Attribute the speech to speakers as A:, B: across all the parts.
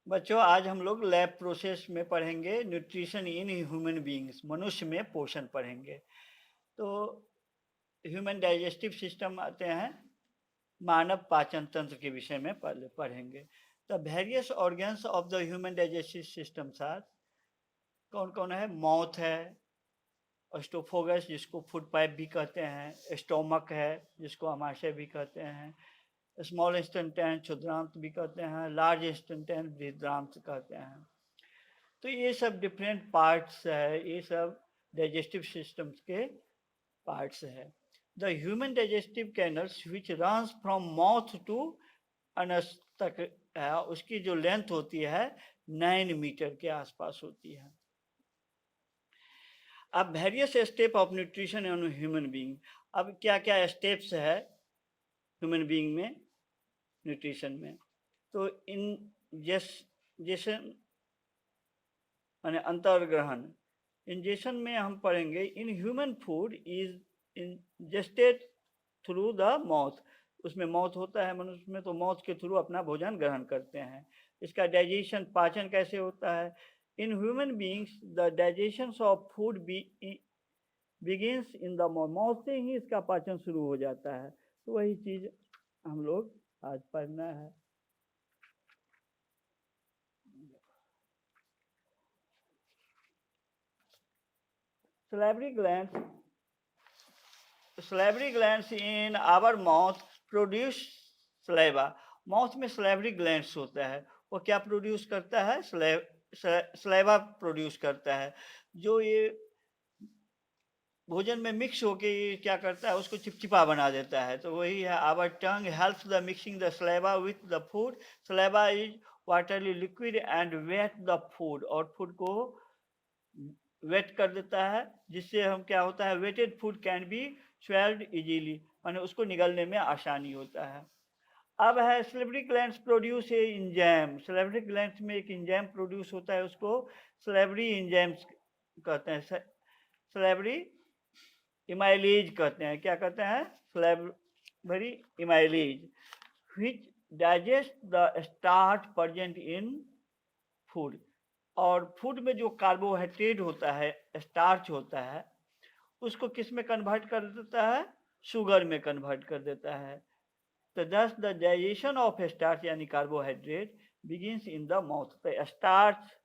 A: बच्चों, आज हम लोग लैब प्रोसेस में पढ़ेंगे न्यूट्रिशन इन ह्यूमन बीइंग्स, मनुष्य में पोषण पढ़ेंगे। तो ह्यूमन डाइजेस्टिव सिस्टम आते हैं, मानव पाचन तंत्र के विषय में पहले पढ़ेंगे। The various organs of the human digestive system साथ कौन कौन है? माउथ है, एस्टोफोगस जिसको फूड पाइप भी कहते हैं, स्टोमक है जिसको आमाशय भी कहते हैं, स्मॉल इंस्टेंटेन क्षुद्रांत भी कहते हैं, लार्ज इंस्टेंटेन बृहदांत कहते हैं। तो ये सब डिफरेंट पार्ट्स है, ये सब डाइजेस्टिव सिस्टम्स के पार्ट्स है। The human digestive canals which runs from mouth to anus तक है, उसकी जो लेंथ होती है 9 मीटर के आसपास होती है। अब various step of nutrition in human being, अब क्या क्या स्टेप्स है ह्यूमन बीइंग में न्यूट्रिशन में? तो इन जैसे माने अंतर्ग्रहण, इंजेक्शन में हम पढ़ेंगे in human food is ingested through the mouth. उसमें माउथ होता है मनुष्य में, तो माउथ के थ्रू अपना भोजन ग्रहण करते हैं। इसका डाइजेशन, पाचन कैसे होता है? In human beings the digestion of food begins in the mouth से ही इसका पाचन शुरू हो जाता है। तो वही चीज हम लोग आज पढ़ना है। salivary glands in our mouth produce saliva। Mouth में salivary glands होता है, वो क्या प्रोड्यूस करता है? सलाइवा प्रोड्यूस करता है, जो ये भोजन में मिक्स होके ये क्या करता है? उसको चिपचिपा बना देता है। तो वही है, our tongue helps the mixing the saliva with the food. Saliva is watery liquid and wet the food, और फूड को वेट कर देता है, जिससे हम क्या होता है? Wetted food can be swallowed easily, माने उसको निगलने में आसानी होता है। अब है salivary glands produce a enzyme. Salivary glands में एक इंजाइम प्रोड्यूस होता है, उसको सलिवरी इंजाइम्स कहते हैं, सलिवरी इमाइलेज कहते हैं। क्या कहते हैं? Salivary amylase which digest the starch present in food. और फूड में जो कार्बोहाइड्रेट होता है, स्टार्च होता है, उसको किस में कन्वर्ट कर देता है? शुगर में कन्वर्ट कर देता है। तो दस द डाइजेशन ऑफ स्टार्च यानी carbohydrate begins in the mouth. तो स्टार्च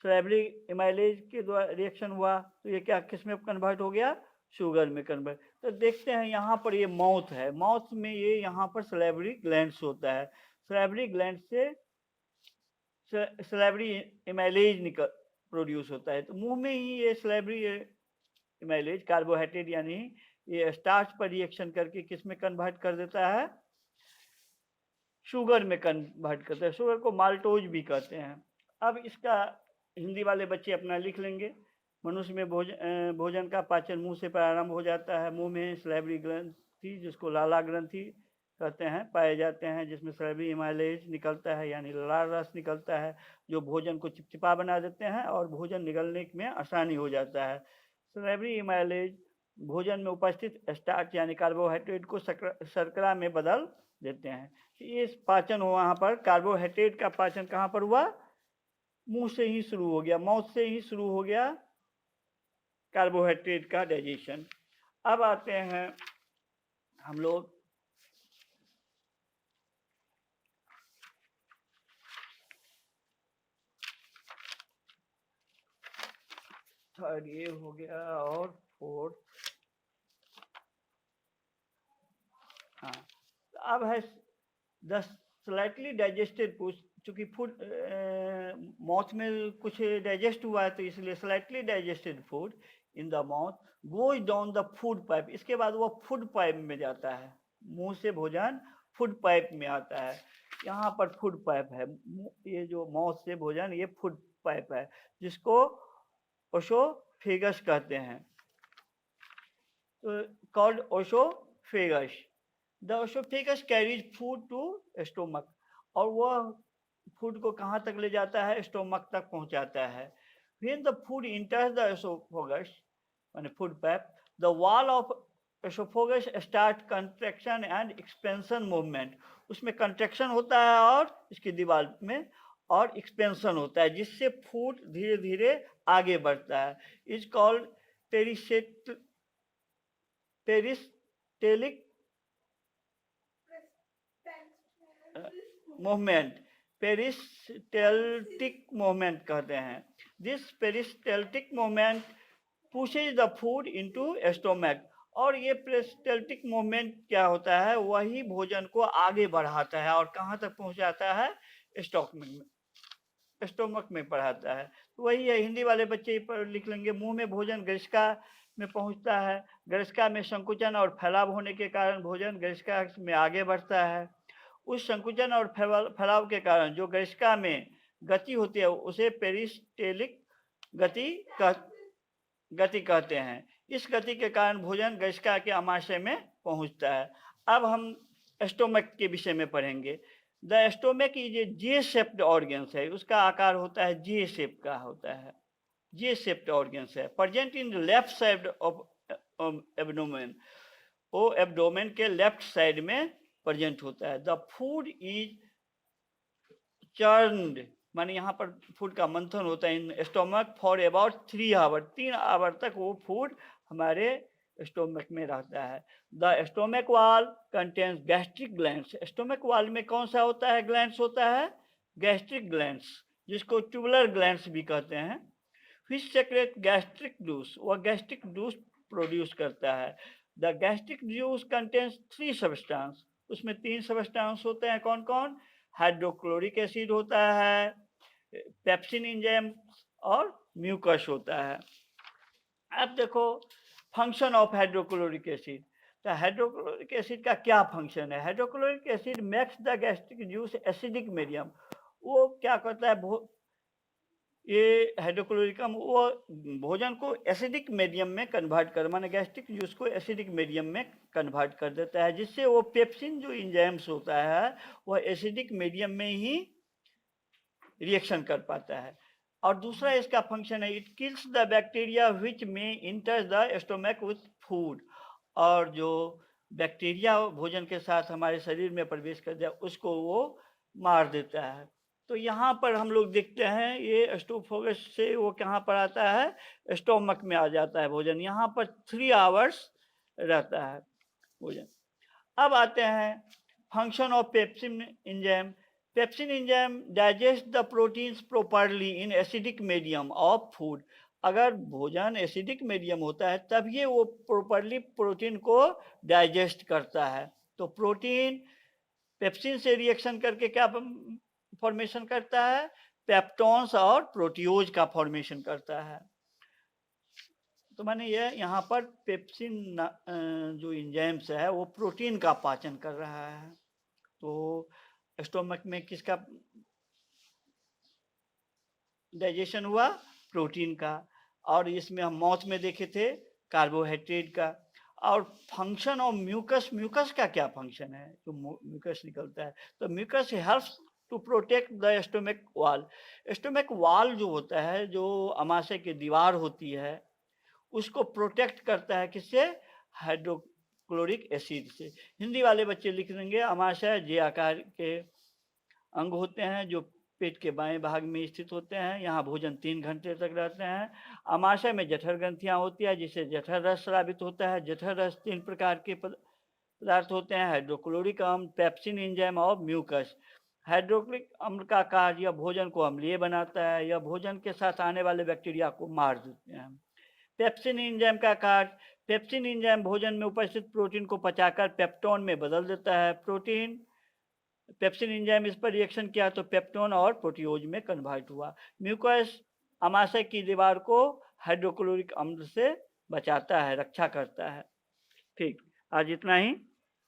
A: सलिवरी इमाइलेज के द्वारा रिएक्शन हुआ, तो ये क्या किस में कन्वर्ट हो गया? शुगर में कन्वर्ट। तो देखते हैं यहाँ पर ये माउथ है, माउथ में ये यहाँ पर सलिवरी ग्लैंड्स होता है। सलिवरी ग्लैंड से सलिवरी इमाइलेज निकल प्रोड्यूस होता है। तो मुंह में ही ये सलिवरी इमाइलेज कार्बोहाइड्रेट यानी ये स्टार्च पर रिएक्शन करके किस में कन्वर्ट कर देता है? शुगर में कन्वर्ट करता है। शुगर को माल्टोज भी कहते हैं। अब इसका हिंदी वाले बच्चे अपना लिख लेंगे। मनुष्य में भोजन का पाचन मुंह से प्रारंभ हो जाता है। मुंह में सलिवरी ग्रंथि, जिसको लाला ग्रंथि कहते हैं, पाए जाते हैं, जिसमें सलिवरी इमाइलेज निकलता है यानी लाल रस निकलता है, जो भोजन को चिपचिपा बना देते हैं और भोजन निगलने में आसानी हो जाता है। सलिवरी इमाइलेज भोजन में उपस्थित स्टार्च यानी कार्बोहाइड्रेट को शर्करा में बदल देते हैं। ये पाचन हो, वहाँ पर कार्बोहाइड्रेट का पाचन कहाँ पर हुआ? मुंह से ही शुरू हो गया, माउथ से ही शुरू हो गया कार्बोहाइड्रेट का डाइजेशन। अब आते हैं हम लोग थर्ड, ये हो गया, और फोर्थ। हाँ, अब है द स्लाइटली डाइजेस्टेड फूड। चूंकि फूड माउथ में कुछ डाइजेस्ट हुआ है, तो इसलिए slightly digested food in the mouth goes down the food pipe. इसके बाद वो फूड पाइप में जाता है। मुंह से भोजन फूड पाइप में आता है। यहाँ पर फूड पाइप है, ये जो माउथ से भोजन, ये फूड पाइप है, जिसको ओसोफेगस कहते हैं। तो called oesophagus. The oesophagus carries food to stomach, और वह फूड को कहाँ तक ले जाता है? स्टोमक तक पहुंचाता है। When the food enters the esophagus, माने food pipe, the wall of esophagus start contraction and expansion movement। उसमें कंट्रैक्शन होता है और इसकी दीवार में, और एक्सपेंशन होता है, जिससे फूड धीरे धीरे आगे बढ़ता है। Is called peristaltic movement, peristaltic movement कहते हैं। This peristaltic movement pushes the food into stomach. और ये पेरिस्टेल्टिक मूवमेंट क्या होता है, वही भोजन को आगे बढ़ाता है और कहाँ तक पहुंचाता है, स्टोमक में बढ़ाता है। तो वही है, हिंदी वाले बच्चे पर लिख लेंगे, मुंह में भोजन गरिष्का में पहुंचता है, गरिष्का में संकुचन और फैलाव होने के कारण भोजन गरिष्का में आगे बढ़ता है। उस संकुचन और फैलाव के कारण जो गरिष्का में गति होती है उसे पेरिस्टेलिक गति कहते हैं। इस गति के कारण भोजन गरिष्का के आमाशय में पहुंचता है। अब हम स्टोमक के विषय में पढ़ेंगे। The stomach is a J shaped organs है, उसका आकार होता है जे शेप का होता है, जे शेप्ड ऑर्गन्स है। Present in the left side of abdomen, वो एब्डोमेन के लेफ्ट साइड में प्रेजेंट होता है। द फूड इज चर्नड, माने यहाँ पर फूड का मंथन होता है in stomach for about 3 hour, 3 hour तक वो फूड हमारे स्टोमक में रहता है। The stomach wall contains gastric glands, stomach wall में कौन सा होता है, ग्लैंड्स होता है, गैस्ट्रिक ग्लैंड्स, जिसको ट्यूबुलर ग्लैंड्स भी कहते हैं। which secrete gastric juice, वह गैस्ट्रिक जूस प्रोड्यूस करता है। The gastric juice contains 3 substance, उसमें 3 सब्सटेंस होते हैं, कौन कौन, हाइड्रोक्लोरिक एसिड होता है, पेप्सिन एंजाइम और म्यूकस होता है। अब देखो फंक्शन ऑफ हाइड्रोक्लोरिक एसिड, तो हाइड्रोक्लोरिक एसिड का क्या फंक्शन है। Hydrochloric acid makes the gastric juice acidic medium, वो क्या करता है, ये हाइड्रोक्लोरिकम वो भोजन को एसिडिक मीडियम में कन्वर्ट कर, माने गैस्ट्रिक जूस को एसिडिक मीडियम में कन्वर्ट कर देता है, जिससे वो पेप्सिन जो एंजाइम्स होता है वह एसिडिक मीडियम में ही रिएक्शन कर पाता है। और दूसरा इसका फंक्शन है, it kills the bacteria which may enter the stomach with food, और जो बैक्टीरिया भोजन के साथ हमारे शरीर में प्रवेश कर जाए उसको वो मार देता है। तो यहाँ पर हम लोग देखते हैं ये एस्टोफोगस से वो कहाँ पर आता है, स्टोमक में आ जाता है भोजन, यहाँ पर 3 आवर्स रहता है भोजन। अब आते हैं function of pepsin enzyme. Pepsin enzyme digest the proteins properly in acidic medium of food, अगर भोजन एसिडिक मीडियम होता है तब ये वो प्रॉपरली प्रोटीन को डाइजेस्ट करता है। तो प्रोटीन पेप्सिन से रिएक्शन करके क्या फॉर्मेशन करता है, पेप्टोन्स और प्रोटियोज का फॉर्मेशन करता है। तो मैंने ये यहाँ पर पेप्सिन जो एंजाइम्स है वो प्रोटीन का पाचन कर रहा है। तो स्टोमक में किसका डाइजेशन हुआ, प्रोटीन का, और इसमें हम माउथ में देखे थे कार्बोहाइड्रेट का। और फंक्शन ऑफ म्यूकस, म्यूकस का क्या फंक्शन है, जो म्यूकस निकलता है, तो mucus helps to protect the stomach wall. Stomach wall जो होता है, जो आमाशय की दीवार होती है, उसको प्रोटेक्ट करता है किससे, हाइड्रोक्लोरिक एसिड से। हिंदी वाले बच्चे लिख देंगे, आमाशय जे आकार के अंग होते हैं जो पेट के बाएं भाग में स्थित होते हैं, यहाँ भोजन 3 घंटे तक रहते हैं। आमाशय में जठर ग्रंथियाँ होती है जिससे जठर रस स्रावित होता है। जठर रस 3 प्रकार के पदार्थ होते हैं, हाइड्रोक्लोरिक अम्ल, पेप्सिन एंजाइम और म्यूकस। हाइड्रोक्लोरिक अम्ल का कार्य यह भोजन को अम्लीय बनाता है, यह भोजन के साथ आने वाले बैक्टीरिया को मार देते हैं। पेप्सिन एंजाइम का कार्य, पेप्सिन एंजाइम भोजन में उपस्थित प्रोटीन को पचाकर पेप्टोन में बदल देता है। पेप्सिन एंजाइम इस पर रिएक्शन किया तो पेप्टोन और प्रोटियोज में कन्वर्ट हुआ। म्यूकस आमाशय की दीवार को हाइड्रोक्लोरिक अम्ल से बचाता है, रक्षा करता है। ठीक, आज इतना ही।